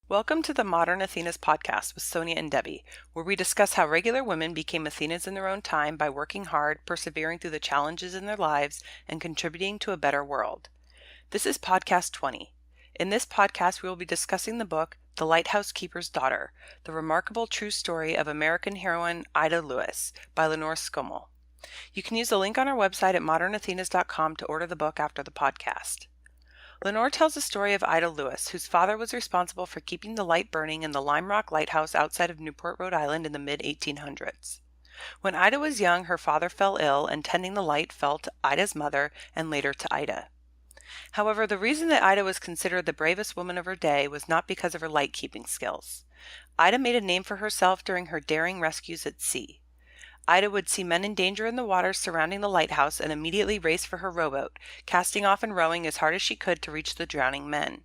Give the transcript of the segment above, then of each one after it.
Welcome to the Modern Athenas podcast with Sonia and Debbie, where we discuss how regular women became Athenas in their own time by working hard, persevering through the challenges in their lives, and contributing to a better world. This is podcast 20. In this podcast, we will be discussing the book, The Lighthouse Keeper's Daughter, the remarkable true story of American heroine Ida Lewis by Lenore Skomal. You can use the link on our website at modernathenas.com to order the book after the podcast. Lenore tells the story of Ida Lewis, whose father was responsible for keeping the light burning in the Lime Rock Lighthouse outside of Newport, Rhode Island in the mid-1800s. When Ida was young, her father fell ill, and tending the light fell to Ida's mother and later to Ida. However, the reason that Ida was considered the bravest woman of her day was not because of her light-keeping skills. Ida made a name for herself during her daring rescues at sea. Ida would see men in danger in the waters surrounding the lighthouse and immediately race for her rowboat, casting off and rowing as hard as she could to reach the drowning men.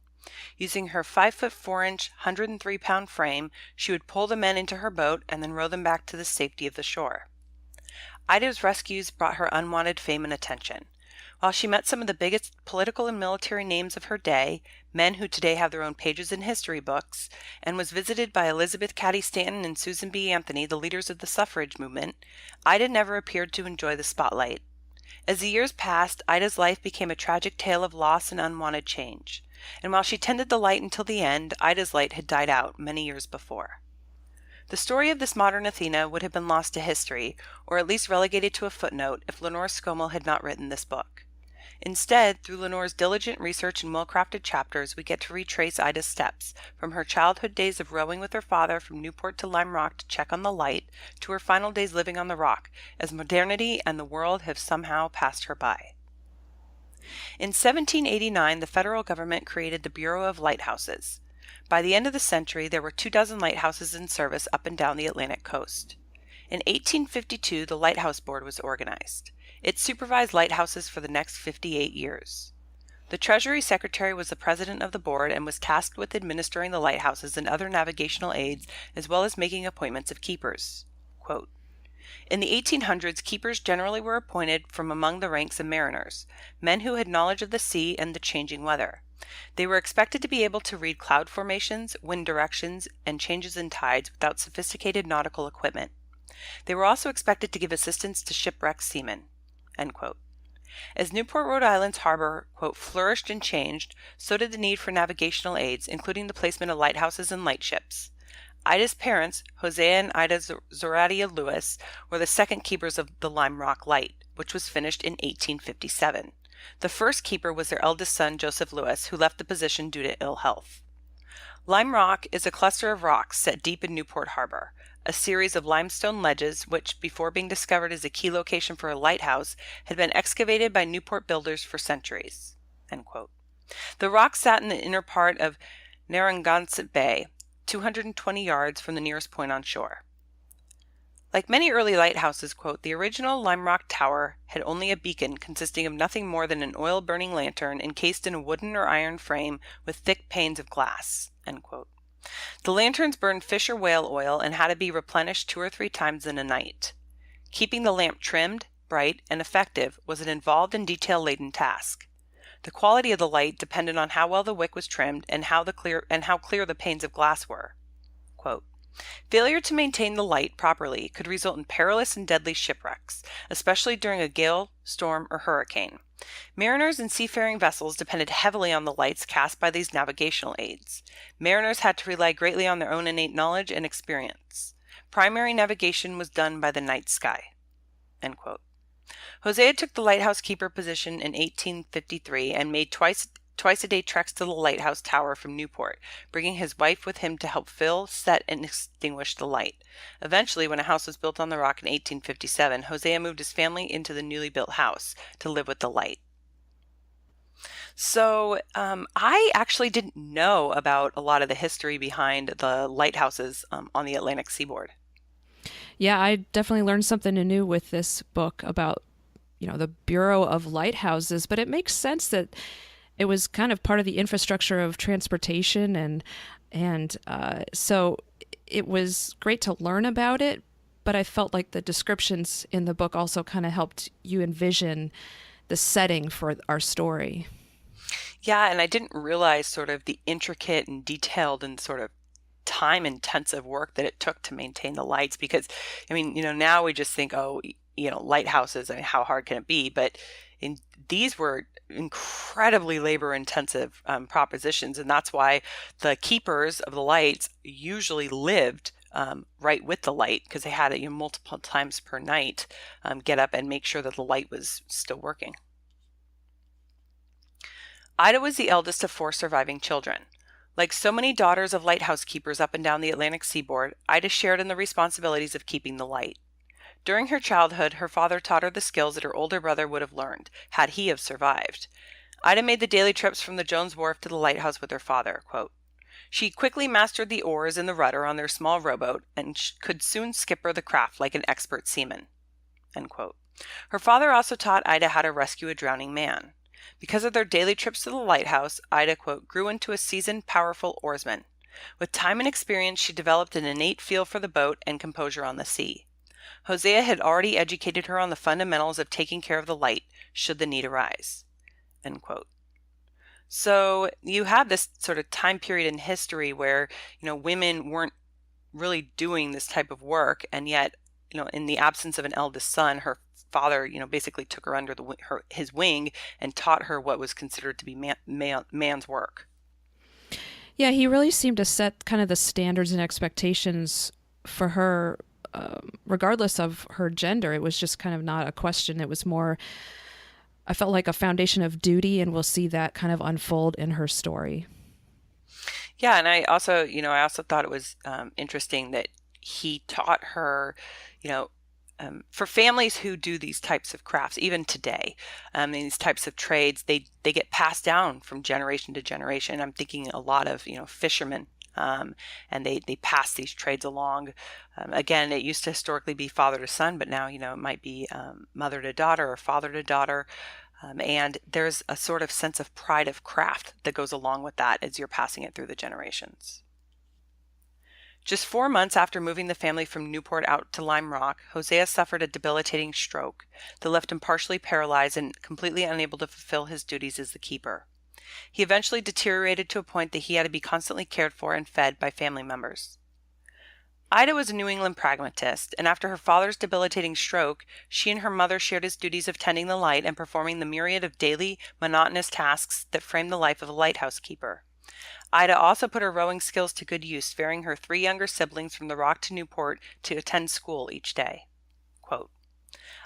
Using her 5'4", 103-pound frame, she would pull the men into her boat and then row them back to the safety of the shore. Ida's rescues brought her unwanted fame and attention. While she met some of the biggest political and military names of her day, men who today have their own pages in history books, and was visited by Elizabeth Cady Stanton and Susan B. Anthony, the leaders of the suffrage movement, Ida never appeared to enjoy the spotlight. As the years passed, Ida's life became a tragic tale of loss and unwanted change. And while she tended the light until the end, Ida's light had died out many years before. The story of this modern Athena would have been lost to history, or at least relegated to a footnote, if Lenore Skomal had not written this book. Instead, through Lenore's diligent research and well-crafted chapters, we get to retrace Ida's steps, from her childhood days of rowing with her father from Newport to Lime Rock to check on the light, to her final days living on the rock, as modernity and the world have somehow passed her by. In 1789, the federal government created the Bureau of Lighthouses. By the end of the century, there were 24 lighthouses in service up and down the Atlantic coast. In 1852, the Lighthouse Board was organized. It supervised lighthouses for the next 58 years. The Treasury Secretary was the president of the board and was tasked with administering the lighthouses and other navigational aids, as well as making appointments of keepers. Quote, in the 1800s, keepers generally were appointed from among the ranks of mariners, men who had knowledge of the sea and the changing weather. They were expected to be able to read cloud formations, wind directions, and changes in tides without sophisticated nautical equipment. They were also expected to give assistance to shipwrecked seamen. End quote. As Newport, Rhode Island's harbor, quote, flourished and changed, so did the need for navigational aids, including the placement of lighthouses and lightships. Ida's parents, Hosea and Ida Zoradia Lewis, were the second keepers of the Lime Rock Light, which was finished in 1857. The first keeper was their eldest son, Joseph Lewis, who left the position due to ill health. Lime Rock is a cluster of rocks set deep in Newport Harbor, a series of limestone ledges which, before being discovered as a key location for a lighthouse, had been excavated by Newport builders for centuries. End quote. The rocks sat in the inner part of Narragansett Bay, 220 yards from the nearest point on shore. Like many early lighthouses, quote, the original Lime Rock Tower had only a beacon consisting of nothing more than an oil-burning lantern encased in a wooden or iron frame with thick panes of glass. End quote. The lanterns burned fish or whale oil and had to be replenished 2 or 3 times in a night. Keeping the lamp trimmed, bright, and effective was an involved and detail-laden task. The quality of the light depended on how well the wick was trimmed and how clear the panes of glass were. Quote, failure to maintain the light properly could result in perilous and deadly shipwrecks, especially during a gale, storm, or hurricane. Mariners and seafaring vessels depended heavily on the lights cast by these navigational aids. Mariners had to rely greatly on their own innate knowledge and experience. Primary navigation was done by the night sky. End quote. Hosea took the lighthouse keeper position in 1853 and made twice-a-day treks to the lighthouse tower from Newport, bringing his wife with him to help fill, set, and extinguish the light. Eventually, when a house was built on the rock in 1857, Hosea moved his family into the newly built house to live with the light. So I actually didn't know about a lot of the history behind the lighthouses on the Atlantic seaboard. Yeah, I definitely learned something new with this book about, the Bureau of Lighthouses, but it makes sense that it was kind of part of the infrastructure of transportation, and so it was great to learn about it, but I felt like the descriptions in the book also kind of helped you envision the setting for our story. Yeah, and I didn't realize sort of the intricate and detailed and sort of time intensive work that it took to maintain the lights because I mean, now we just think, oh, lighthouses, I mean, how hard can it be? But these were incredibly labor intensive propositions, and that's why the keepers of the lights usually lived right with the light because they had it multiple times per night get up and make sure that the light was still working. Ida was the eldest of 4 surviving children. Like so many daughters of lighthouse keepers up and down the Atlantic seaboard, Ida shared in the responsibilities of keeping the light. During her childhood, her father taught her the skills that her older brother would have learned, had he have survived. Ida made the daily trips from the Jones Wharf to the lighthouse with her father. Quote, she quickly mastered the oars and the rudder on their small rowboat and could soon skipper the craft like an expert seaman. End quote. Her father also taught Ida how to rescue a drowning man. Because of their daily trips to the lighthouse, Ida, quote, grew into a seasoned, powerful oarsman. With time and experience, she developed an innate feel for the boat and composure on the sea. Hosea had already educated her on the fundamentals of taking care of the light, should the need arise. End quote. So you have this sort of time period in history where, women weren't really doing this type of work, and yet, in the absence of an eldest son, her father, basically took her under his wing and taught her what was considered to be man's work. Yeah, he really seemed to set kind of the standards and expectations for her, regardless of her gender. It was just kind of not a question. It was more, I felt like a foundation of duty, and we'll see that kind of unfold in her story. Yeah, and I also thought it was interesting that he taught her, for families who do these types of crafts, even today, these types of trades, they get passed down from generation to generation. I'm thinking a lot of, fishermen, and they pass these trades along. Again, it used to historically be father to son, but now, it might be mother to daughter or father to daughter. And there's a sort of sense of pride of craft that goes along with that as you're passing it through the generations. Just 4 months after moving the family from Newport out to Lime Rock, Hosea suffered a debilitating stroke that left him partially paralyzed and completely unable to fulfill his duties as the keeper. He eventually deteriorated to a point that he had to be constantly cared for and fed by family members. Ida was a New England pragmatist, and after her father's debilitating stroke, she and her mother shared his duties of tending the light and performing the myriad of daily, monotonous tasks that framed the life of a lighthouse keeper. Ida also put her rowing skills to good use, ferrying her 3 younger siblings from the Rock to Newport to attend school each day. Quote,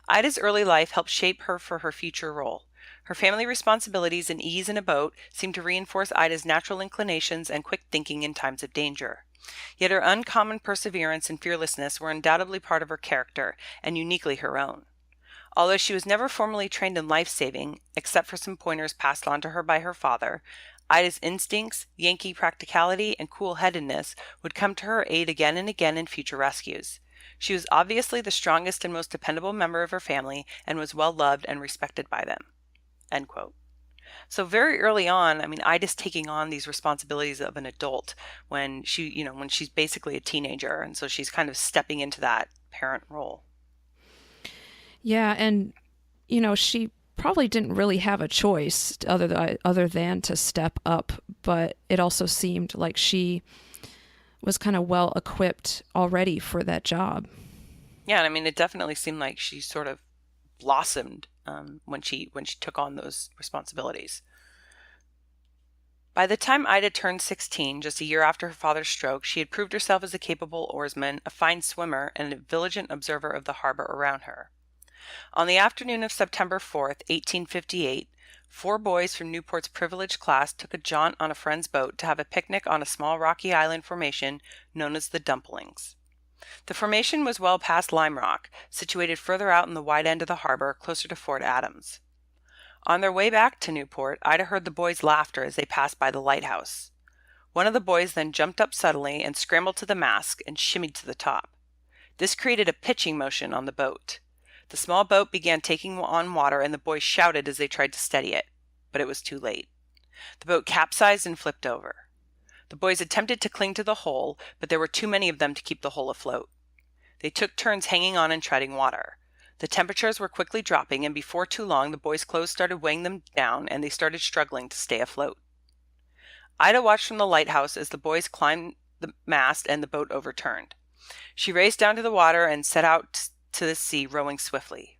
Ida's early life helped shape her for her future role. Her family responsibilities and ease in a boat seemed to reinforce Ida's natural inclinations and quick thinking in times of danger. Yet her uncommon perseverance and fearlessness were undoubtedly part of her character, and uniquely her own. Although she was never formally trained in life-saving, except for some pointers passed on to her by her father, Ida's instincts, Yankee practicality, and cool-headedness would come to her aid again and again in future rescues. She was obviously the strongest and most dependable member of her family and was well loved and respected by them. End quote. So very early on, I mean, Ida's taking on these responsibilities of an adult when when she's basically a teenager, and so she's kind of stepping into that parent role. Yeah, and she probably didn't really have a choice other than to step up, but it also seemed like she was kind of well equipped already for that job. Yeah, and I mean, it definitely seemed like she sort of blossomed when she took on those responsibilities. By the time Ida turned 16, just a year after her father's stroke, she had proved herself as a capable oarsman, a fine swimmer, and a vigilant observer of the harbor around her. On the afternoon of September 4th, 1858, 4 boys from Newport's privileged class took a jaunt on a friend's boat to have a picnic on a small rocky island formation known as the Dumplings. The formation was well past Lime Rock, situated further out in the wide end of the harbor, closer to Fort Adams. On their way back to Newport, Ida heard the boys' laughter as they passed by the lighthouse. One of the boys then jumped up suddenly and scrambled to the mast and shimmied to the top. This created a pitching motion on the boat. The small boat began taking on water, and the boys shouted as they tried to steady it, but it was too late. The boat capsized and flipped over. The boys attempted to cling to the hull, but there were too many of them to keep the hull afloat. They took turns hanging on and treading water. The temperatures were quickly dropping, and before too long, the boys' clothes started weighing them down, and they started struggling to stay afloat. Ida watched from the lighthouse as the boys climbed the mast and the boat overturned. She raced down to the water and set out to the sea, rowing swiftly.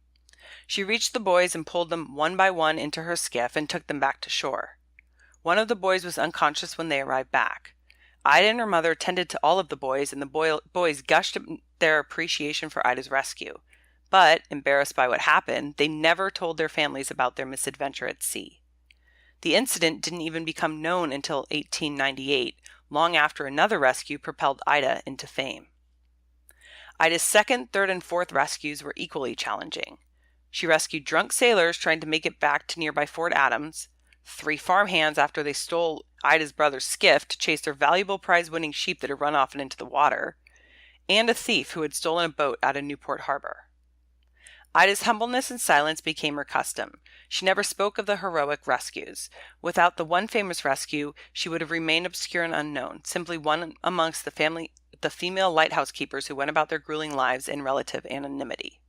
She reached the boys and pulled them one by one into her skiff and took them back to shore. One of the boys was unconscious when they arrived back. Ida and her mother tended to all of the boys, and the boys gushed their appreciation for Ida's rescue. But, embarrassed by what happened, they never told their families about their misadventure at sea. The incident didn't even become known until 1898, long after another rescue propelled Ida into fame. Ida's second, third, and fourth rescues were equally challenging. She rescued drunk sailors trying to make it back to nearby Fort Adams, 3 farmhands after they stole Ida's brother's skiff to chase their valuable prize-winning sheep that had run off and into the water, and a thief who had stolen a boat out of Newport Harbor. Ida's humbleness and silence became her custom. She never spoke of the heroic rescues. Without the one famous rescue, she would have remained obscure and unknown, simply one amongst the female lighthouse keepers who went about their grueling lives in relative anonymity.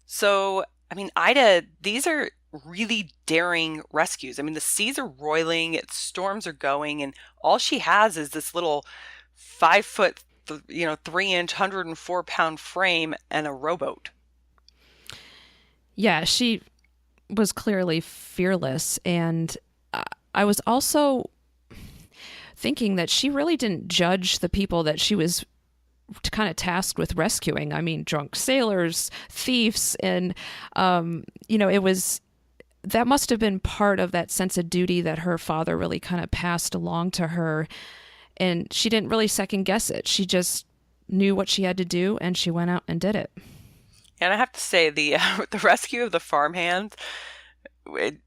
So, Ida, these are really daring rescues. The seas are roiling, storms are going, and all she has is this little 5 foot, 3-inch, 104-pound frame and a rowboat. Yeah, she was clearly fearless. And I was also thinking that she really didn't judge the people that she was kind of tasked with rescuing. Drunk sailors, thieves, and, it was, that must have been part of that sense of duty that her father really kind of passed along to her. And she didn't really second guess it. She just knew what she had to do, and she went out and did it. And I have to say, the rescue of the farmhands,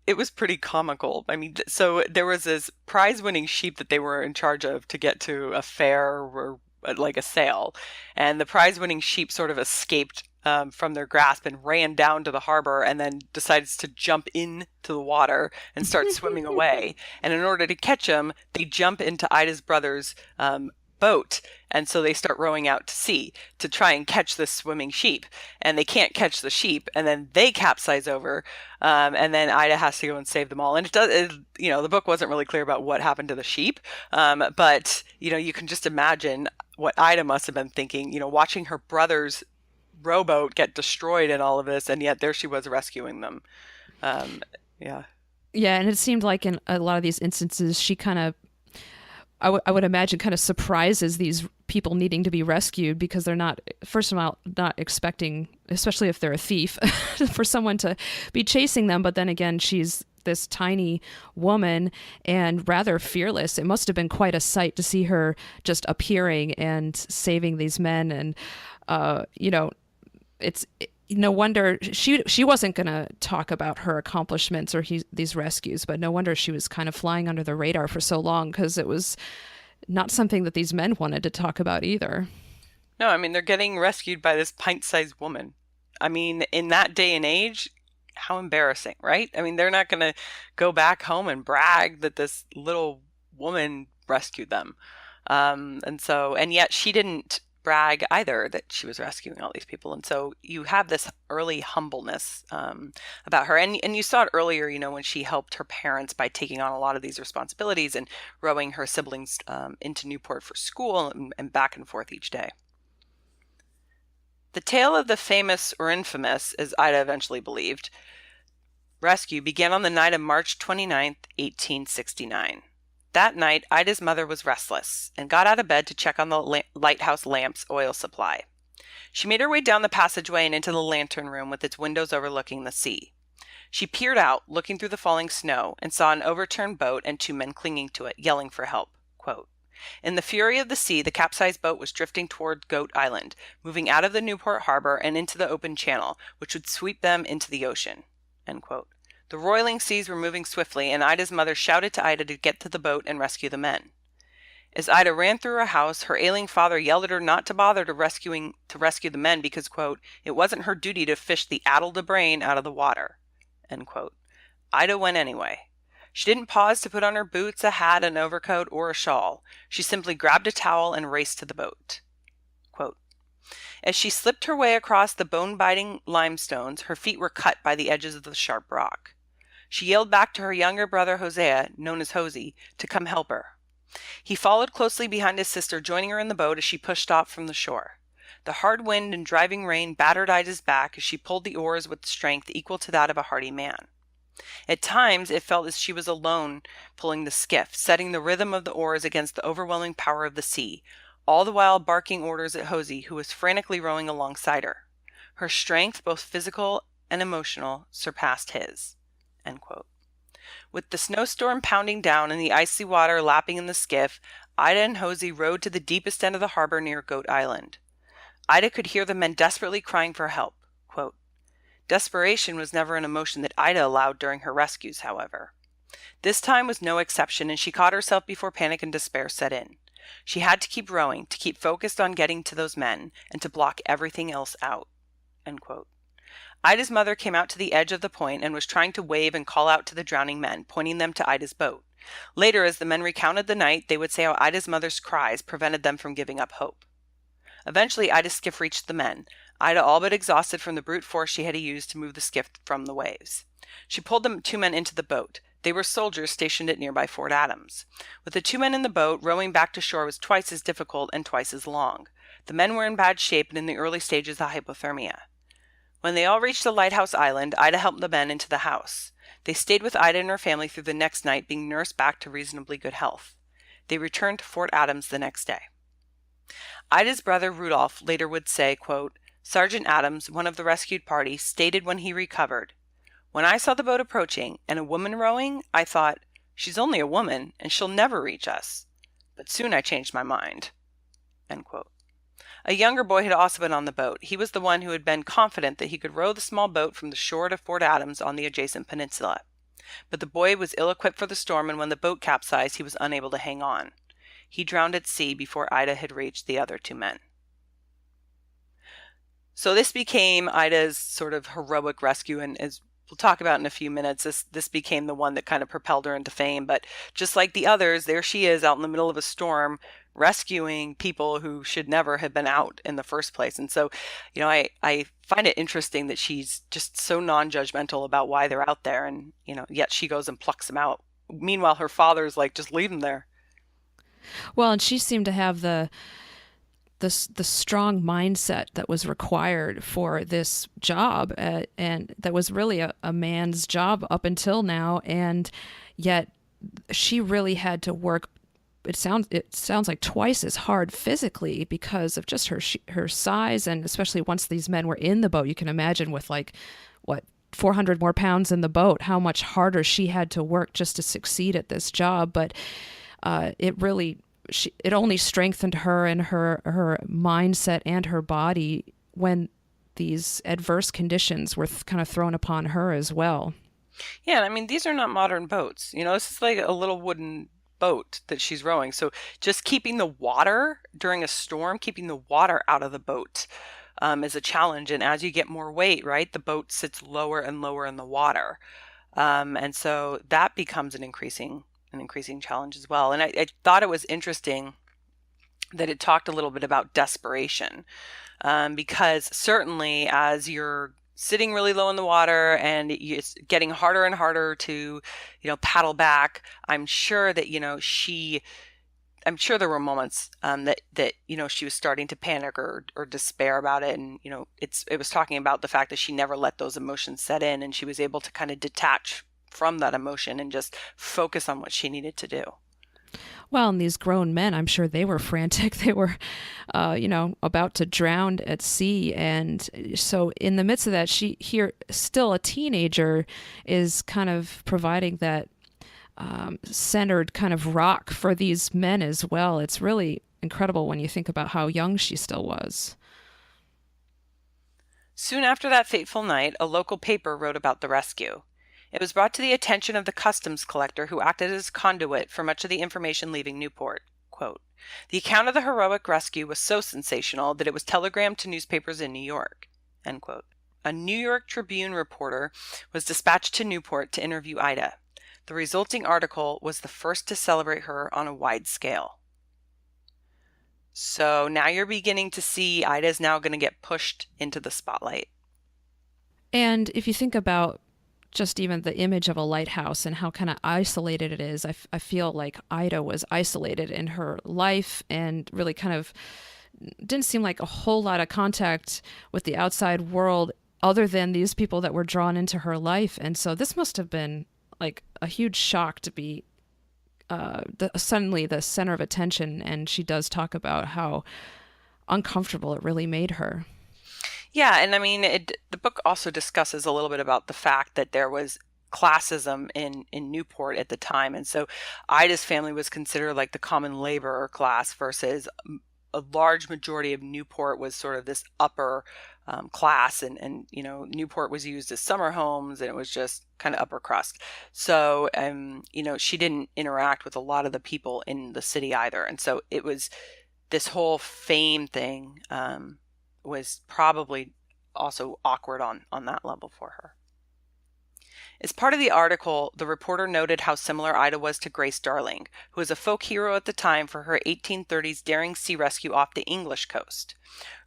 it was pretty comical. So there was this prize-winning sheep that they were in charge of to get to a fair or like a sale, and the prize-winning sheep sort of escaped from their grasp and ran down to the harbor, and then decides to jump into the water and start swimming away. And in order to catch him, they jump into Ida's brother's boat, and so they start rowing out to sea to try and catch this swimming sheep, and they can't catch the sheep, and then they capsize over, and then Ida has to go and save them all. And the book wasn't really clear about what happened to the sheep, but you can just imagine what Ida must have been thinking, watching her brother's rowboat get destroyed in all of this, and yet there she was rescuing them. Yeah, and it seemed like in a lot of these instances she kind of, I would imagine, kind of surprises these people needing to be rescued, because they're not, first of all, not expecting, especially if they're a thief, for someone to be chasing them. But then again, she's this tiny woman and rather fearless. It must have been quite a sight to see her just appearing and saving these men. And, it's no wonder she wasn't going to talk about her accomplishments or these rescues, but no wonder she was kind of flying under the radar for so long, because it was not something that these men wanted to talk about either. No, they're getting rescued by this pint-sized woman. In that day and age, how embarrassing, right? They're not going to go back home and brag that this little woman rescued them. And yet she didn't brag either that she was rescuing all these people. And so you have this early humbleness about her. And you saw it earlier, when she helped her parents by taking on a lot of these responsibilities and rowing her siblings into Newport for school and back and forth each day. The tale of the famous or infamous, as Ida eventually believed, rescue began on the night of March 29th, 1869. That night, Ida's mother was restless and got out of bed to check on the lighthouse lamp's oil supply. She made her way down the passageway and into the lantern room with its windows overlooking the sea. She peered out, looking through the falling snow, and saw an overturned boat and 2 men clinging to it, yelling for help. Quote, "In the fury of the sea, the capsized boat was drifting toward Goat Island, moving out of the Newport harbor and into the open channel, which would sweep them into the ocean." End quote. The roiling seas were moving swiftly, and Ida's mother shouted to Ida to get to the boat and rescue the men. As Ida ran through her house, her ailing father yelled at her not to bother to rescue the men because, quote, "it wasn't her duty to fish the addled brain out of the water." End quote. Ida went anyway. She didn't pause to put on her boots, a hat, an overcoat, or a shawl. She simply grabbed a towel and raced to the boat. Quote, As she slipped her way across the bone-biting limestones, her feet were cut by the edges of the sharp rock. She yelled back to her younger brother Hosea, known as Hosea, to come help her. He followed closely behind his sister, joining her in the boat as she pushed off from the shore. The hard wind and driving rain battered Ida's back as she pulled the oars with strength equal to that of a hardy man. At times, it felt as she was alone pulling the skiff, setting the rhythm of the oars against the overwhelming power of the sea, all the while barking orders at Hosea, who was frantically rowing alongside her. Her strength, both physical and emotional, surpassed his." End quote. With the snowstorm pounding down and the icy water lapping in the skiff, Ida and Hosea rowed to the deepest end of the harbor near Goat Island. Ida could hear the men desperately crying for help. Quote, "Desperation was never an emotion that Ida allowed during her rescues, however. This time was no exception, and she caught herself before panic and despair set in. She had to keep rowing, to keep focused on getting to those men, and to block everything else out." End quote. Ida's mother came out to the edge of the point and was trying to wave and call out to the drowning men, pointing them to Ida's boat. Later, as the men recounted the night, they would say how Ida's mother's cries prevented them from giving up hope. Eventually, Ida's skiff reached the men, Ida all but exhausted from the brute force she had to use to move the skiff from the waves. She pulled the two men into the boat. They were soldiers stationed at nearby Fort Adams. With the two men in the boat, rowing back to shore was twice as difficult and twice as long. The men were in bad shape and in the early stages of hypothermia. When they all reached the Lighthouse Island, Ida helped the men into the house. They stayed with Ida and her family through the next night, being nursed back to reasonably good health. They returned to Fort Adams the next day. Ida's brother Rudolph later would say, quote, "Sergeant Adams, one of the rescued party, stated when he recovered, 'When I saw the boat approaching and a woman rowing, I thought, she's only a woman and she'll never reach us. But soon I changed my mind.'" End quote. A younger boy had also been on the boat. He was the one who had been confident that he could row the small boat from the shore to Fort Adams on the adjacent peninsula. But the boy was ill-equipped for the storm, and when the boat capsized, he was unable to hang on. He drowned at sea before Ida had reached the other two men. So this became Ida's sort of heroic rescue, and as we'll talk about in a few minutes, this became the one that kind of propelled her into fame. But just like the others, there she is out in the middle of a storm, rescuing people who should never have been out in the first place. And so, I find it interesting that she's just so non-judgmental about why they're out there, and, yet she goes and plucks them out. Meanwhile, her father's like, just leave them there. Well, and she seemed to have the strong mindset that was required for this job, and that was really a man's job up until now, and yet she really had to work. It sounds like twice as hard physically because of just her size, and especially once these men were in the boat, you can imagine with 400 more pounds in the boat, how much harder she had to work just to succeed at this job. But it only strengthened her and her mindset and her body when these adverse conditions were kind of thrown upon her as well. Yeah, I mean, these are not modern boats. This is like a little wooden boat that she's rowing. So just keeping the water during a storm, keeping the water out of the boat is a challenge. And as you get more weight, right, the boat sits lower and lower in the water. And so that becomes an increasing challenge as well. And I thought it was interesting that it talked a little bit about desperation, because certainly as you're sitting really low in the water and it's getting harder and harder to, paddle back, I'm sure that, I'm sure there were moments that she was starting to panic or despair about it. And, it was talking about the fact that she never let those emotions set in, and she was able to kind of detach from that emotion and just focus on what she needed to do. Well, and these grown men, I'm sure they were frantic. They were, about to drown at sea. And so in the midst of that, she here, still a teenager, is kind of providing that centered kind of rock for these men as well. It's really incredible when you think about how young she still was. Soon after that fateful night, a local paper wrote about the rescue. It was brought to the attention of the customs collector, who acted as conduit for much of the information leaving Newport. Quote, "The account of the heroic rescue was so sensational that it was telegrammed to newspapers in New York." End quote. A New York Tribune reporter was dispatched to Newport to interview Ida. The resulting article was the first to celebrate her on a wide scale. So now you're beginning to see Ida's now going to get pushed into the spotlight. And if you think about just even the image of a lighthouse and how kind of isolated it is, I feel like Ida was isolated in her life and really kind of didn't seem like a whole lot of contact with the outside world other than these people that were drawn into her life. And so this must have been like a huge shock to be suddenly the center of attention. And she does talk about how uncomfortable it really made her. Yeah, and I mean, the book also discusses a little bit about the fact that there was classism in Newport at the time, and so Ida's family was considered like the common laborer class versus a large majority of Newport was sort of this upper class, and Newport was used as summer homes, and it was just kind of upper crust. So she didn't interact with a lot of the people in the city either, and so it was this whole fame thing. Was probably also awkward on that level for her. As part of the article, the reporter noted how similar Ida was to Grace Darling, who was a folk hero at the time for her 1830s daring sea rescue off the English coast.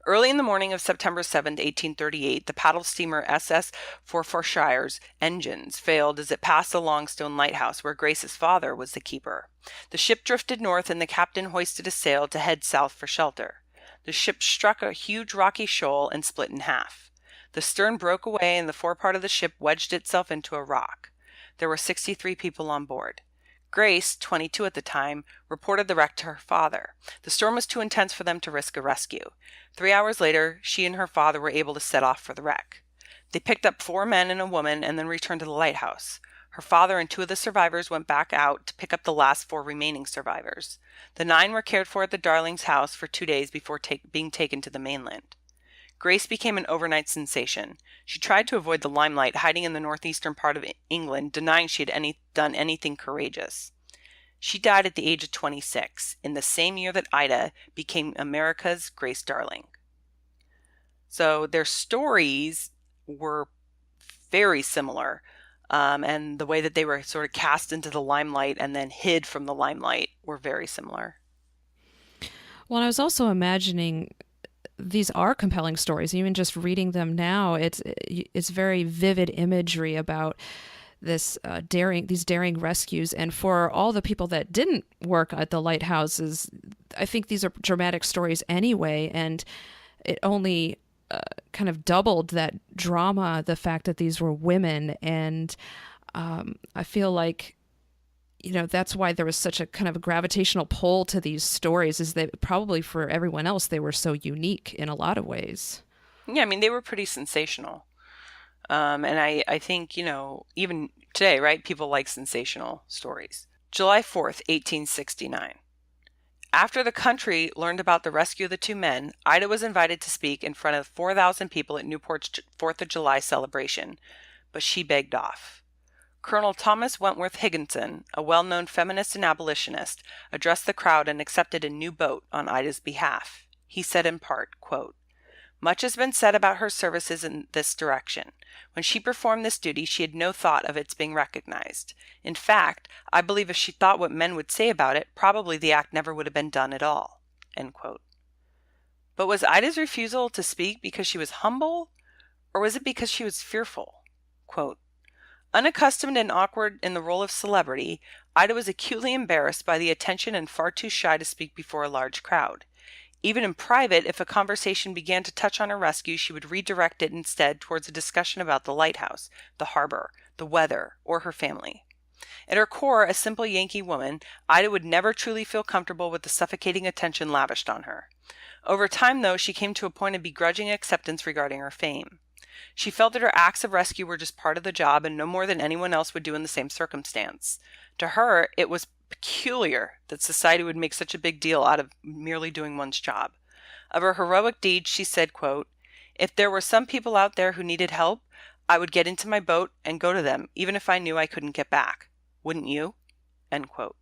Early in the morning of September 7, 1838, the paddle steamer SS Forfarshire's engines failed as it passed the Longstone Lighthouse, where Grace's father was the keeper. The ship drifted north and the captain hoisted a sail to head south for shelter. The ship struck a huge rocky shoal and split in half. The stern broke away and the forepart of the ship wedged itself into a rock. There were 63 people on board. Grace, 22 at the time, reported the wreck to her father. The storm was too intense for them to risk a rescue. 3 hours later, she and her father were able to set off for the wreck. They picked up 4 men and a woman and then returned to the lighthouse. Her father and 2 of the survivors went back out to pick up the last 4 remaining survivors. The 9 were cared for at the Darlings' house for 2 days before being taken to the mainland. Grace became an overnight sensation. She tried to avoid the limelight, hiding in the northeastern part of England, denying she had done anything courageous. She died at the age of 26, in the same year that Ida became America's Grace Darling. So their stories were very similar. And the way that they were sort of cast into the limelight and then hid from the limelight were very similar. Well, I was also imagining these are compelling stories. Even just reading them now, it's very vivid imagery about these daring rescues. And for all the people that didn't work at the lighthouses, I think these are dramatic stories anyway. And it only kind of doubled that drama, the fact that these were women. And I feel like, that's why there was such a kind of a gravitational pull to these stories, is that probably for everyone else, they were so unique in a lot of ways. Yeah, I mean, they were pretty sensational. And I think, even today, right, people like sensational stories. July 4th, 1869. After the country learned about the rescue of the 2 men, Ida was invited to speak in front of 4,000 people at Newport's 4th of July celebration, but she begged off. Colonel Thomas Wentworth Higginson, a well-known feminist and abolitionist, addressed the crowd and accepted a new boat on Ida's behalf. He said in part, quote, "Much has been said about her services in this direction. When she performed this duty, she had no thought of its being recognized. In fact, I believe if she thought what men would say about it, probably the act never would have been done at all." End quote. But was Ida's refusal to speak because she was humble, or was it because she was fearful? Quote, "Unaccustomed and awkward in the role of celebrity, Ida was acutely embarrassed by the attention and far too shy to speak before a large crowd. Even in private, if a conversation began to touch on her rescue, she would redirect it instead towards a discussion about the lighthouse, the harbor, the weather, or her family. At her core, a simple Yankee woman, Ida would never truly feel comfortable with the suffocating attention lavished on her. Over time, though, she came to a point of begrudging acceptance regarding her fame. She felt that her acts of rescue were just part of the job and no more than anyone else would do in the same circumstance. To her, it was peculiar that society would make such a big deal out of merely doing one's job. Of her heroic deeds, she said, quote, "If there were some people out there who needed help, I would get into my boat and go to them, even if I knew I couldn't get back. Wouldn't you?" End quote.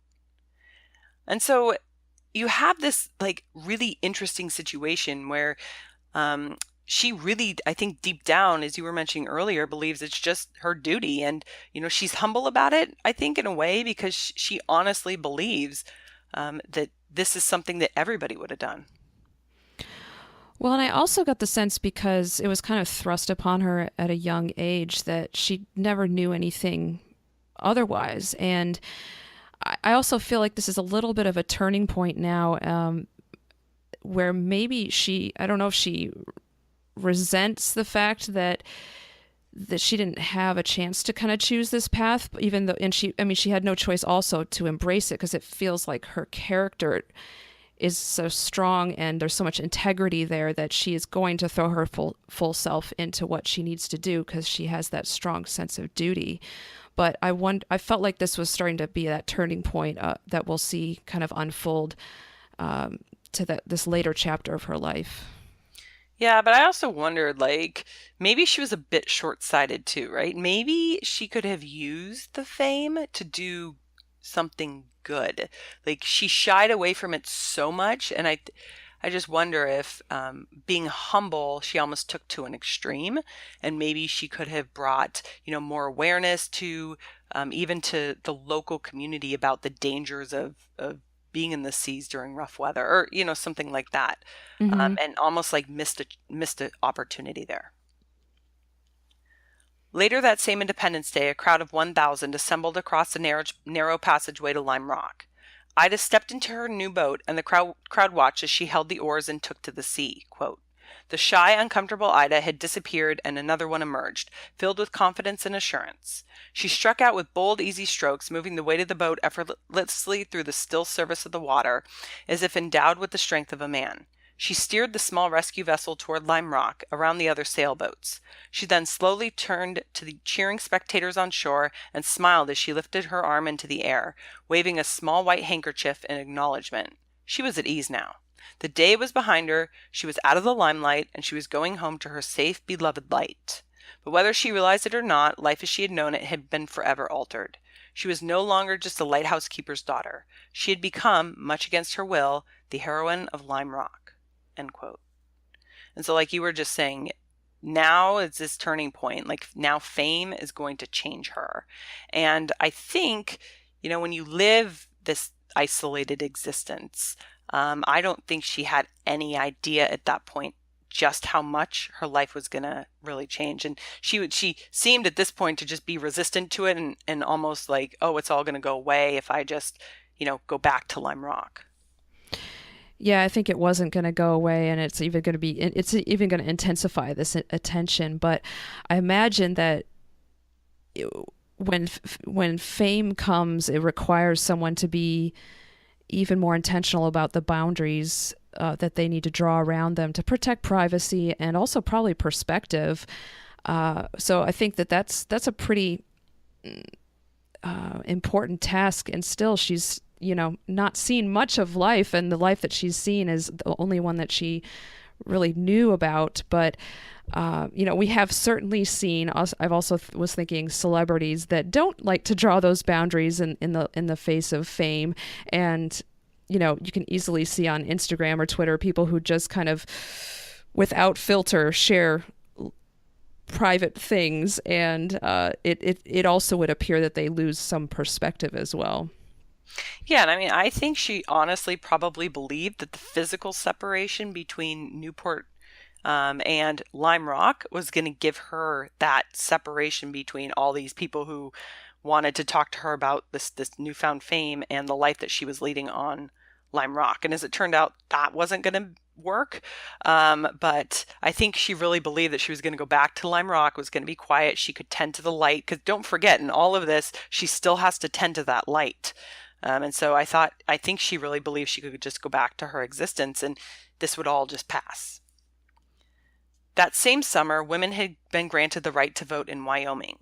And so you have this really interesting situation where she really, I think deep down, as you were mentioning earlier, believes it's just her duty. And, she's humble about it, I think, in a way, because she honestly believes that this is something that everybody would have done. Well, and I also got the sense, because it was kind of thrust upon her at a young age, that she never knew anything otherwise. And I also feel like this is a little bit of a turning point now, where maybe I don't know if she resents the fact that she didn't have a chance to kind of choose this path, even though, and she had no choice also to embrace it, because it feels like her character is so strong and there's so much integrity there that she is going to throw her full self into what she needs to do, because she has that strong sense of duty. But I felt like this was starting to be that turning point that we'll see kind of unfold to this later chapter of her life. Yeah, but I also wondered, like, maybe she was a bit short-sighted too, right? Maybe she could have used the fame to do something good. Like, she shied away from it so much, and I just wonder if being humble, she almost took to an extreme, and maybe she could have brought, more awareness to even to the local community about the dangers of being in the seas during rough weather, or something like that, Mm-hmm. and almost like missed an opportunity there. Later that same Independence Day, a crowd of 1,000 assembled across the narrow passageway to Lime Rock. Ida stepped into her new boat, and the crowd watched as she held the oars and took to the sea. Quote, "The shy, uncomfortable Ida had disappeared, and another one emerged, filled with confidence and assurance. She struck out with bold, easy strokes, moving the weight of the boat effortlessly through the still surface of the water, as if endowed with the strength of a man. She steered the small rescue vessel toward Lime Rock, around the other sailboats. She then slowly turned to the cheering spectators on shore and smiled as she lifted her arm into the air, waving a small white handkerchief in acknowledgement. She was at ease now. The day was behind her, she was out of the limelight, and she was going home to her safe, beloved light. But whether she realized it or not, life as she had known it had been forever altered. She was no longer just a lighthouse keeper's daughter. She had become, much against her will, the heroine of Lime Rock." End quote. And so, like you were just saying, now is this turning point. Like, now fame is going to change her. And I think, when you live this isolated existence, I don't think she had any idea at that point just how much her life was going to really change. And she seemed at this point to just be resistant to it, and almost like, oh, it's all going to go away if I just, go back to Lime Rock. Yeah, I think it wasn't going to go away, and it's even going to intensify this attention. But I imagine that when fame comes, it requires someone to be even more intentional about the boundaries that they need to draw around them to protect privacy and also probably perspective. So I think that's a pretty important task, and still she's not seen much of life, and the life that she's seen is the only one that she really knew about. But we have certainly seen I've also was thinking celebrities that don't like to draw those boundaries in the face of fame. And you can easily see on Instagram or Twitter people who just kind of without filter share private things, and it also would appear that they lose some perspective as well. Yeah, and I mean, I think she honestly probably believed that the physical separation between Newport and Lime Rock was going to give her that separation between all these people who wanted to talk to her about this newfound fame and the life that she was leading on Lime Rock. And as it turned out, that wasn't going to work. But I think she really believed that she was going to go back to Lime Rock, was going to be quiet. She could tend to the light, because don't forget, in all of this, she still has to tend to that light. And so I think she really believed she could just go back to her existence and this would all just pass. That same summer, women had been granted the right to vote in Wyoming.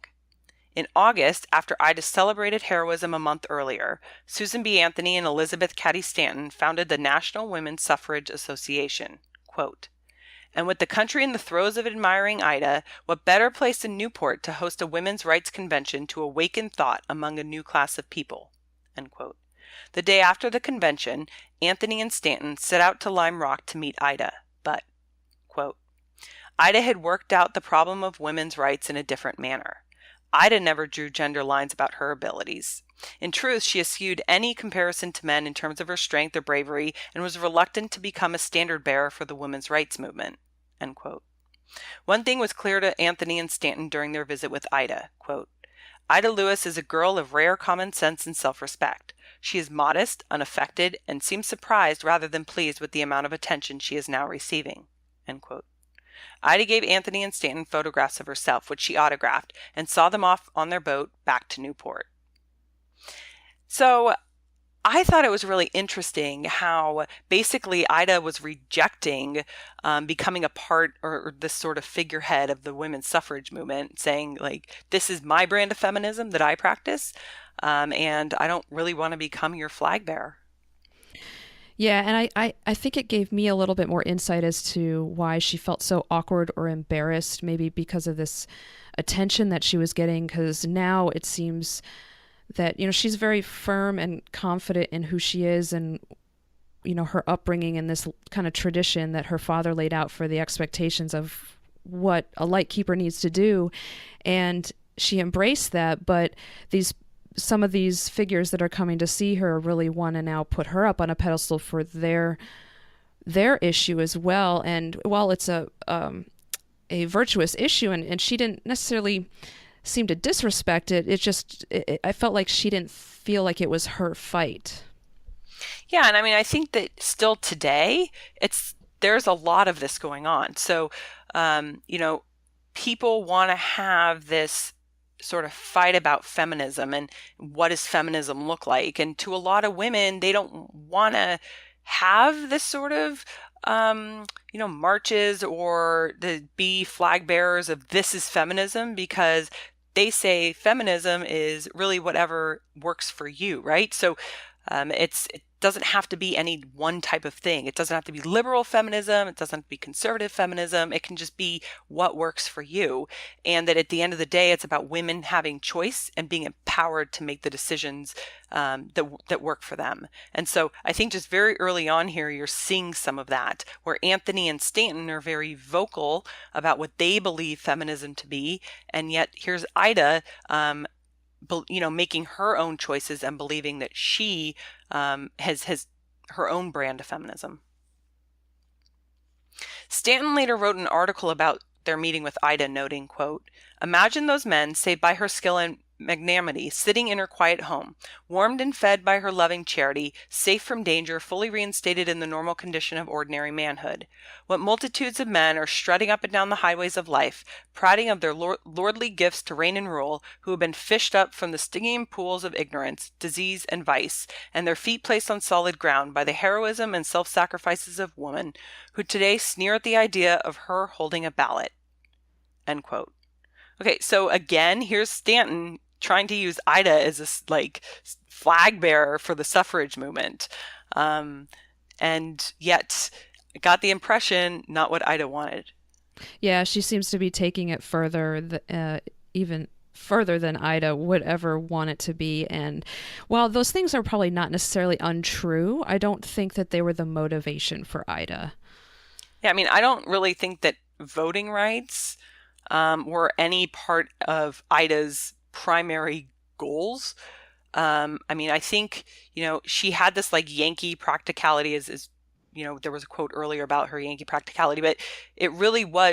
In August, after Ida celebrated heroism a month earlier, Susan B. Anthony and Elizabeth Cady Stanton founded the National Women's Suffrage Association. Quote, "And with the country in the throes of admiring Ida, what better place than Newport to host a women's rights convention to awaken thought among a new class of people?" End quote. The day after the convention, Anthony and Stanton set out to Lime Rock to meet Ida, but, quote, "Ida had worked out the problem of women's rights in a different manner. Ida never drew gender lines about her abilities. In truth, she eschewed any comparison to men in terms of her strength or bravery and was reluctant to become a standard bearer for the women's rights movement. End quote. One thing was clear to Anthony and Stanton during their visit with Ida. Quote, Ida Lewis is a girl of rare common sense and self-respect. She is modest, unaffected, and seems surprised rather than pleased with the amount of attention she is now receiving. End quote. Ida gave Anthony and Stanton photographs of herself, which she autographed, and saw them off on their boat back to Newport. So I thought it was really interesting how basically Ida was rejecting becoming a part or this sort of figurehead of the women's suffrage movement, saying, like, this is my brand of feminism that I practice, and I don't really want to become your flag bearer. Yeah, and I think it gave me a little bit more insight as to why she felt so awkward or embarrassed, maybe because of this attention that she was getting, because now it seems that, she's very firm and confident in who she is and, her upbringing and this kind of tradition that her father laid out for the expectations of what a lightkeeper needs to do. And she embraced that, but some of these figures that are coming to see her really want to now put her up on a pedestal for their issue as well. And while it's a virtuous issue, and she didn't necessarily seem to disrespect it, I felt like she didn't feel like it was her fight. Yeah, and I mean, I think that still today, there's a lot of this going on. So, people want to have this sort of fight about feminism and what does feminism look like. And to a lot of women, they don't want to have this sort of, marches or to be flag bearers of this is feminism, because they say feminism is really whatever works for you, right? So it doesn't have to be any one type of thing. It doesn't have to be liberal feminism. It doesn't have to be conservative feminism. It can just be what works for you. And that at the end of the day, it's about women having choice and being empowered to make the decisions that work for them. And so I think just very early on here, you're seeing some of that, where Anthony and Stanton are very vocal about what they believe feminism to be. And yet here's Ida, making her own choices and believing that she has her own brand of feminism. Stanton later wrote an article about their meeting with Ida, noting, quote, imagine those men, saved by her skill and magnanimity, sitting in her quiet home, warmed and fed by her loving charity, safe from danger, fully reinstated in the normal condition of ordinary manhood. What multitudes of men are strutting up and down the highways of life, prating of their lordly gifts to reign and rule, who have been fished up from the stinging pools of ignorance, disease, and vice, and their feet placed on solid ground by the heroism and self-sacrifices of woman, who today sneer at the idea of her holding a ballot. End quote. Okay, so again, here's Stanton trying to use Ida as a flag bearer for the suffrage movement, and yet got the impression not what Ida wanted. Yeah, she seems to be taking it further, even further than Ida would ever want it to be. And while those things are probably not necessarily untrue, I don't think that they were the motivation for Ida. Yeah, I mean, I don't really think that voting rights were any part of Ida's primary goals. I mean, I think, she had this Yankee practicality as there was a quote earlier about her Yankee practicality, but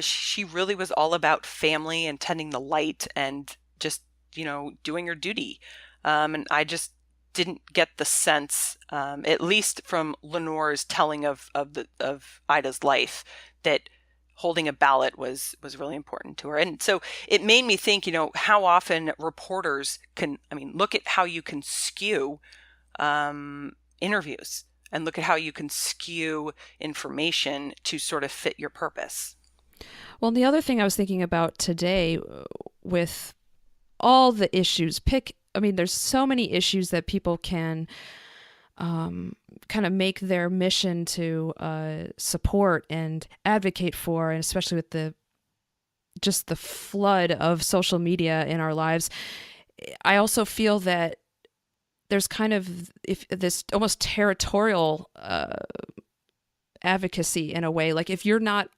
she really was all about family and tending the light and just, doing her duty. And I just didn't get the sense, at least from Lenore's telling of Ida's life, that holding a ballot was really important to her. And so it made me think, how often reporters look at how you can skew interviews and look at how you can skew information to sort of fit your purpose. Well, the other thing I was thinking about today with all the issues, there's so many issues that people can kind of make their mission to support and advocate for, and especially with the flood of social media in our lives. I also feel that there's kind of this almost territorial advocacy in a way. Like, if you're not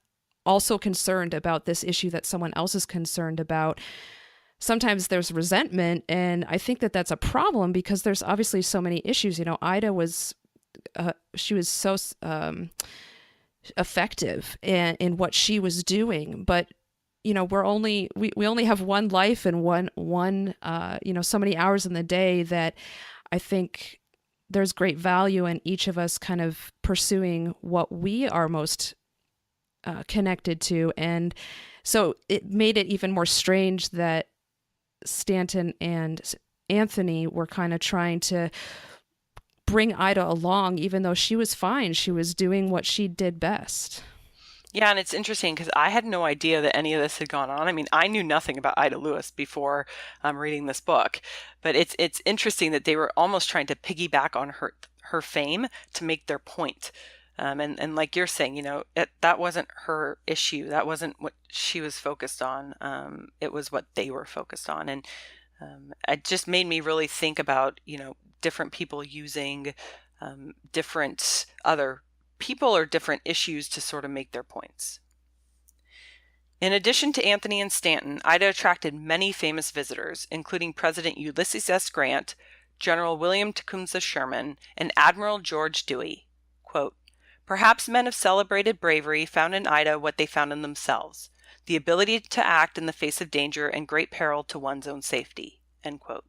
also concerned about this issue that someone else is concerned about, sometimes there's resentment, and I think that that's a problem because there's obviously so many issues. Ida was she was so effective in what she was doing, but we only have one life and one so many hours in the day that I think there's great value in each of us kind of pursuing what we are most connected to. And so it made it even more strange that Stanton and Anthony were kind of trying to bring Ida along, even though she was fine. She was doing what she did best. Yeah, and it's interesting because I had no idea that any of this had gone on. I mean, I knew nothing about Ida Lewis before reading this book, but it's interesting that they were almost trying to piggyback on her fame to make their point. And like you're saying, that wasn't her issue. That wasn't what she was focused on. It was what they were focused on, and it just made me really think about different people using different other people or different issues to sort of make their points. In addition to Anthony and Stanton, Ida attracted many famous visitors, including President Ulysses S. Grant, General William Tecumseh Sherman, and Admiral George Dewey. Quote, "Perhaps men of celebrated bravery found in Ida what they found in themselves, the ability to act in the face of danger and great peril to one's own safety." End quote.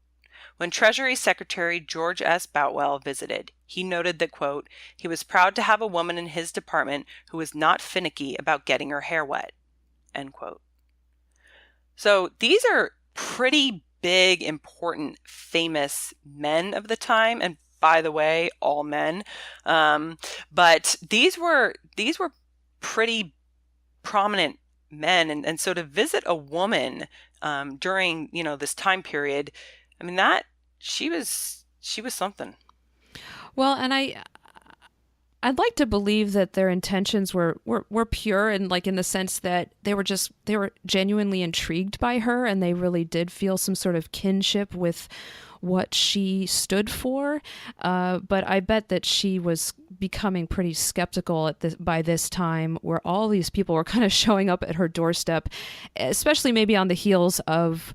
When Treasury Secretary George S. Boutwell visited, he noted that, quote, he was proud to have a woman in his department who was not finicky about getting her hair wet, end quote. So these are pretty big, important, famous men of the time, and by the way, all men. But these were pretty prominent men, and so to visit a woman during this time period, I mean, that she was something. Well, and I'd like to believe that their intentions were pure, and like in the sense that they were genuinely intrigued by her, and they really did feel some sort of kinship with what she stood for. But I bet that she was becoming pretty skeptical by this time, where all these people were kind of showing up at her doorstep, especially maybe on the heels of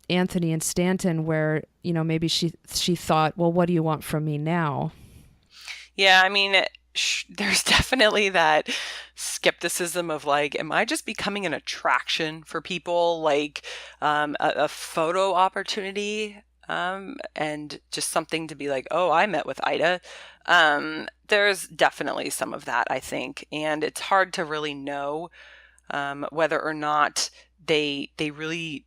Anthony and Stanton, where maybe she thought, well, what do you want from me now? Yeah, I mean, there's definitely that skepticism of like, am I just becoming an attraction for people, like a photo opportunity, and just something to be like, oh, I met with Ida. There's definitely some of that, I think, and it's hard to really know whether or not they really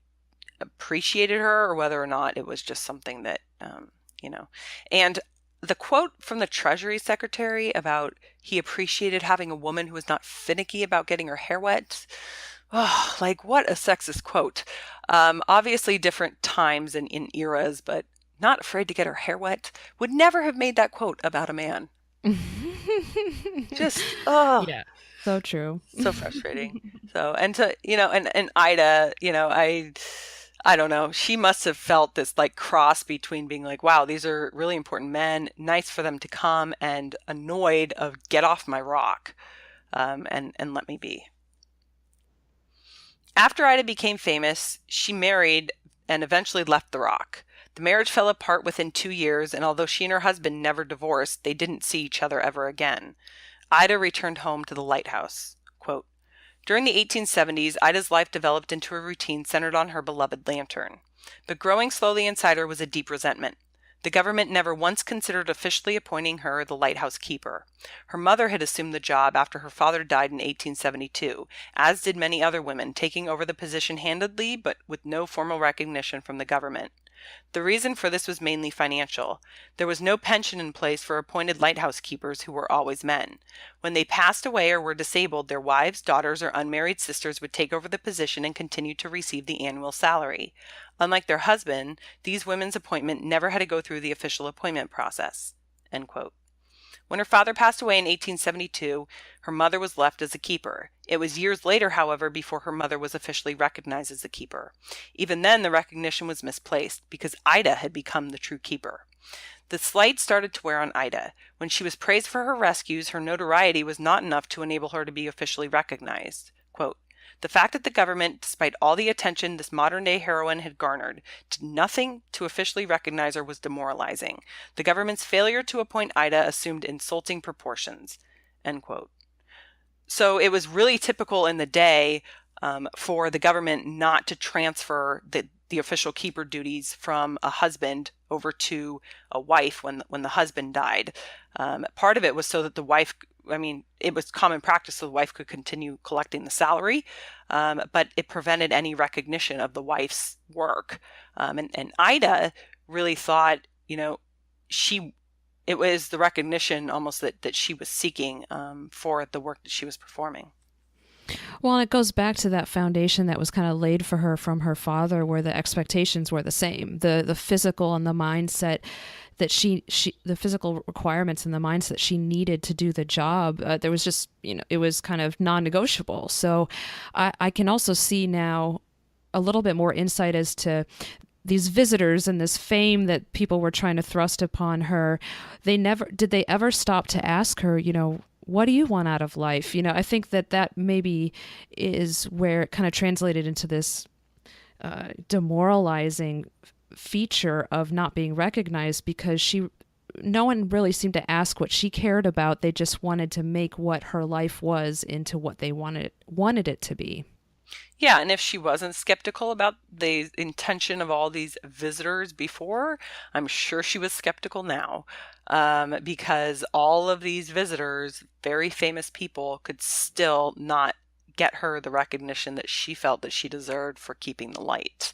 appreciated her, or whether or not it was just something that and the quote from the Treasury Secretary about he appreciated having a woman who was not finicky about getting her hair wet. Oh, like what a sexist quote. Obviously different times and in eras, but not afraid to get her hair wet would never have made that quote about a man. Just yeah, so true, so frustrating. So, and to and Ida, I don't know. She must have felt this like cross between being like, wow, these are really important men, nice for them to come, and annoyed of get off my rock, and let me be. After Ida became famous, she married and eventually left the rock. The marriage fell apart within 2 years, and although she and her husband never divorced, they didn't see each other ever again. Ida returned home to the Lighthouse. Quote, "During the 1870s, Ida's life developed into a routine centered on her beloved lantern. But growing slowly inside her was a deep resentment. The government never once considered officially appointing her the lighthouse keeper. Her mother had assumed the job after her father died in 1872, as did many other women, taking over the position handedly but with no formal recognition from the government. The reason for this was mainly financial. There was no pension in place for appointed lighthouse keepers who were always men. When they passed away or were disabled, their wives, daughters, or unmarried sisters would take over the position and continue to receive the annual salary. Unlike their husband, these women's appointment never had to go through the official appointment process." End quote. When her father passed away in 1872, her mother was left as a keeper. It was years later, however, before her mother was officially recognized as a keeper. Even then, the recognition was misplaced, because Ida had become the true keeper. The slight started to wear on Ida. When she was praised for her rescues, her notoriety was not enough to enable her to be officially recognized. Quote, The fact that the government, despite all the attention this modern-day heroine had garnered, did nothing to officially recognize her was demoralizing. The government's failure to appoint Ida assumed insulting proportions." End quote. So it was really typical in the day for the government not to transfer the official keeper duties from a husband over to a wife when the husband died. Part of it was so that the wife, it was common practice so the wife could continue collecting the salary, but it prevented any recognition of the wife's work. And Ida really thought, it was the recognition almost that she was seeking for the work that she was performing. Well, and it goes back to that foundation that was kind of laid for her from her father, where the expectations were the same. The physical and the mindset that she the physical requirements and the mindset she needed to do the job, there was just, it was kind of non-negotiable. So I can also see now a little bit more insight as to these visitors and this fame that people were trying to thrust upon her. Did they ever stop to ask her, what do you want out of life? I think that maybe is where it kind of translated into this demoralizing feature of not being recognized, because no one really seemed to ask what she cared about. They just wanted to make what her life was into what they wanted it to be. Yeah, and if she wasn't skeptical about the intention of all these visitors before, I'm sure she was skeptical now, because all of these visitors, very famous people, could still not get her the recognition that she felt that she deserved for keeping the light.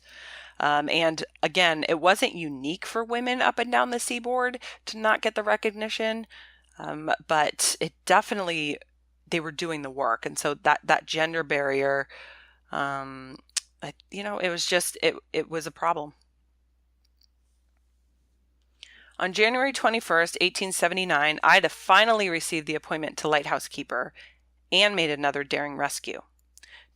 And again, it wasn't unique for women up and down the seaboard to not get the recognition, but it definitely, they were doing the work. And so that gender barrier, it was a problem. On January 21st, 1879, Ida finally received the appointment to lighthouse keeper and made another daring rescue.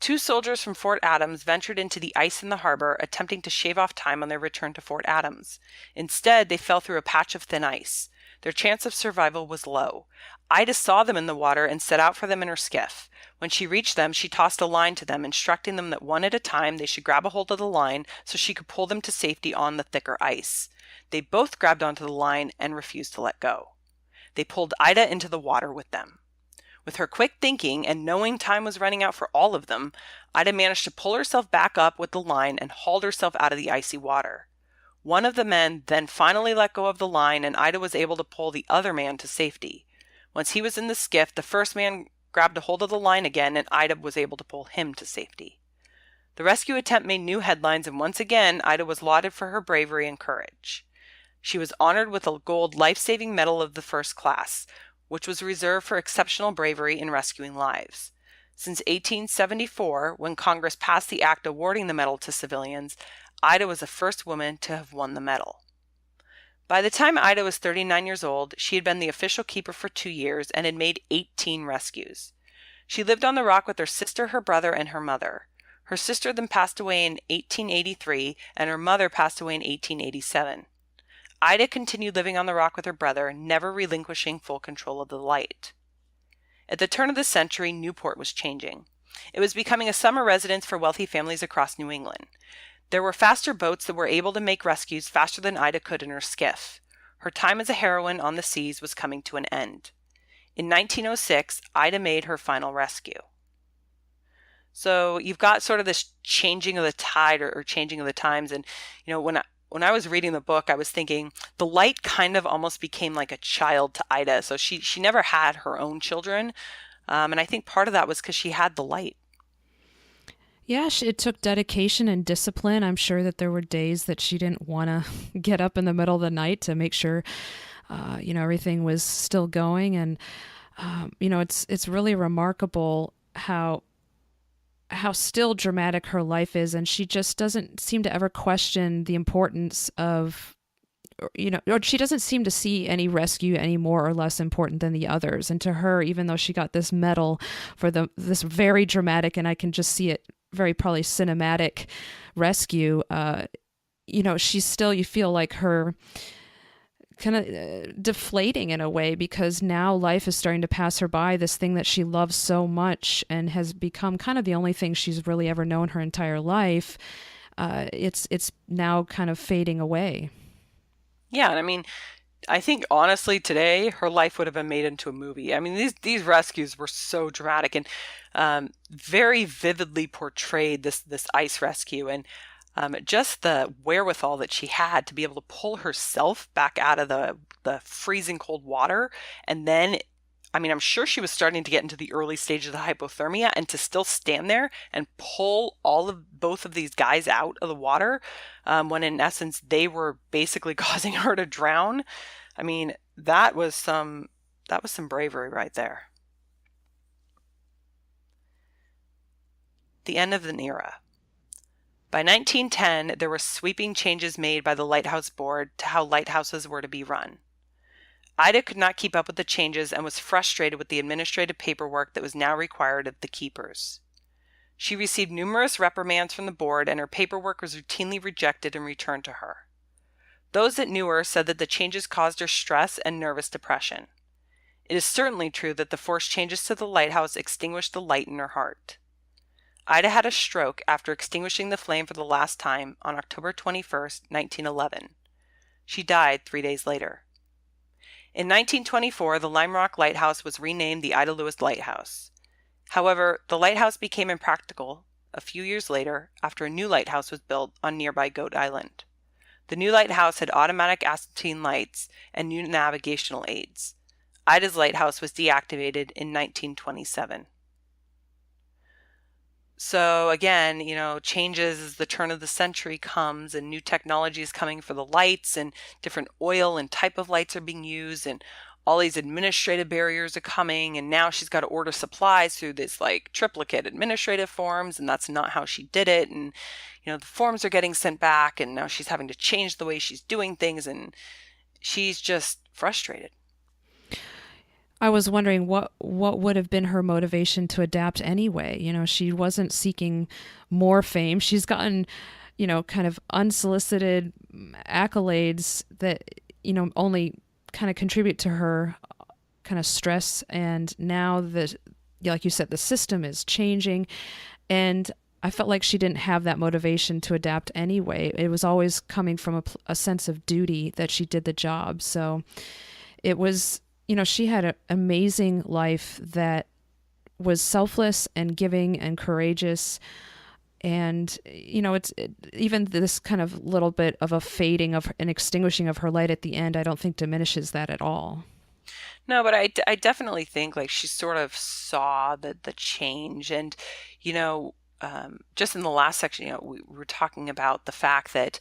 2 soldiers from Fort Adams ventured into the ice in the harbor, attempting to shave off time on their return to Fort Adams. Instead, they fell through a patch of thin ice. Their chance of survival was low. Ida saw them in the water and set out for them in her skiff. When she reached them, she tossed a line to them, instructing them that one at a time they should grab a hold of the line so she could pull them to safety on the thicker ice. They both grabbed onto the line and refused to let go. They pulled Ida into the water with them. With her quick thinking and knowing time was running out for all of them, Ida managed to pull herself back up with the line and hauled herself out of the icy water. One of the men then finally let go of the line, and Ida was able to pull the other man to safety. Once he was in the skiff, the first man grabbed a hold of the line again, and Ida was able to pull him to safety. The rescue attempt made new headlines, and once again, Ida was lauded for her bravery and courage. She was honored with a gold life-saving medal of the first class, which was reserved for exceptional bravery in rescuing lives. Since 1874, when Congress passed the act awarding the medal to civilians, Ida was the first woman to have won the medal. By the time Ida was 39 years old, she had been the official keeper for 2 years and had made 18 rescues. She lived on the rock with her sister, her brother, and her mother. Her sister then passed away in 1883, and her mother passed away in 1887. Ida continued living on the rock with her brother, never relinquishing full control of the light. At the turn of the century, Newport was changing. It was becoming a summer residence for wealthy families across New England. There were faster boats that were able to make rescues faster than Ida could in her skiff. Her time as a heroine on the seas was coming to an end. In 1906, Ida made her final rescue. So you've got sort of this changing of the tide or changing of the times. And, when I was reading the book, I was thinking the light kind of almost became like a child to Ida. So she never had her own children. And I think part of that was because she had the light. Yeah, it took dedication and discipline. I'm sure that there were days that she didn't want to get up in the middle of the night to make sure, everything was still going. And, it's really remarkable how still dramatic her life is. And she just doesn't seem to ever question the importance of, or she doesn't seem to see any rescue any more or less important than the others. And to her, even though she got this medal for this very dramatic, and I can just see it, very probably cinematic rescue, she's still, you feel like her kind of deflating in a way, because now life is starting to pass her by, this thing that she loves so much and has become kind of the only thing she's really ever known her entire life. It's now kind of fading away. Yeah, and I mean, I think honestly today her life would have been made into a movie. I mean, these rescues were so dramatic and very vividly portrayed this ice rescue, and just the wherewithal that she had to be able to pull herself back out of the freezing cold water. And then, I mean, I'm sure she was starting to get into the early stage of the hypothermia, and to still stand there and pull both of these guys out of the water, when in essence they were basically causing her to drown. I mean, that was some bravery right there. The end of an era. By 1910, there were sweeping changes made by the Lighthouse Board to how lighthouses were to be run. Ida could not keep up with the changes and was frustrated with the administrative paperwork that was now required of the keepers. She received numerous reprimands from the board, and her paperwork was routinely rejected and returned to her. Those that knew her said that the changes caused her stress and nervous depression. It is certainly true that the forced changes to the lighthouse extinguished the light in her heart. Ida had a stroke after extinguishing the flame for the last time on October 21st, 1911. She died 3 days later. In 1924, the Lime Rock Lighthouse was renamed the Ida Lewis Lighthouse. However, the lighthouse became impractical a few years later after a new lighthouse was built on nearby Rhode Island. The new lighthouse had automatic acetylene lights and new navigational aids. Ida's lighthouse was deactivated in 1927. So again, changes as the turn of the century comes, and new technology is coming for the lights, and different oil and type of lights are being used, and all these administrative barriers are coming, and now she's got to order supplies through this like triplicate administrative forms, and that's not how she did it. And the forms are getting sent back, and now she's having to change the way she's doing things, and she's just frustrated. I was wondering what would have been her motivation to adapt anyway. She wasn't seeking more fame. She's gotten, kind of unsolicited accolades that, only kind of contribute to her kind of stress. And now like you said, the system is changing, and I felt like she didn't have that motivation to adapt anyway. It was always coming from a sense of duty that she did the job. So it was, she had an amazing life that was selfless and giving and courageous. And, even this kind of little bit of a fading of an extinguishing of her light at the end, I don't think diminishes that at all. No, but I definitely think like she sort of saw the change. And, just in the last section, we were talking about the fact that,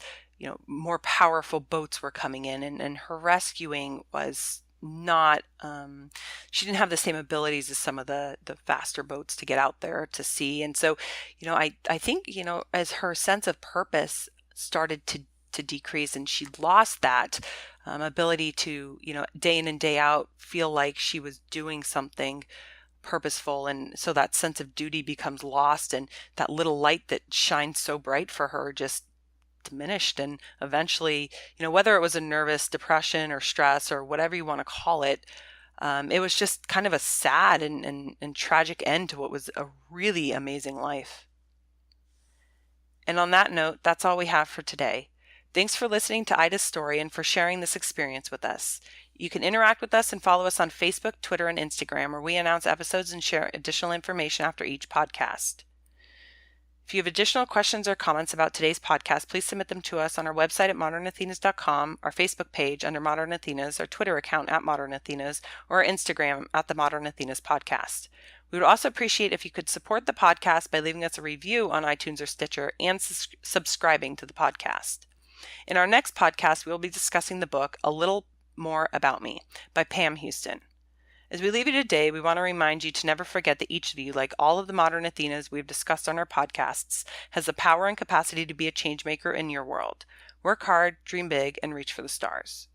more powerful boats were coming in, and her rescuing was not, she didn't have the same abilities as some of the faster boats to get out there to sea. And so, I think, as her sense of purpose started to decrease, and she lost that ability to, day in and day out feel like she was doing something purposeful, and so that sense of duty becomes lost, and that little light that shines so bright for her just diminished. And eventually, whether it was a nervous depression or stress or whatever you want to call it, it was just kind of a sad and tragic end to what was a really amazing life. And on that note, that's all we have for today. Thanks for listening to Ida's story and for sharing this experience with us. You can interact with us and follow us on Facebook, Twitter, and Instagram, where we announce episodes and share additional information after each podcast. If you have additional questions or comments about today's podcast, please submit them to us on our website at modernathenas.com, our Facebook page under Modern Athenas, our Twitter account at Modern Athenas, or our Instagram at the Modern Athenas Podcast. We would also appreciate if you could support the podcast by leaving us a review on iTunes or Stitcher and subscribing to the podcast. In our next podcast, we will be discussing the book A Little More About Me by Pam Houston. As we leave you today, we want to remind you to never forget that each of you, like all of the modern Athenas we've discussed on our podcasts, has the power and capacity to be a change maker in your world. Work hard, dream big, and reach for the stars.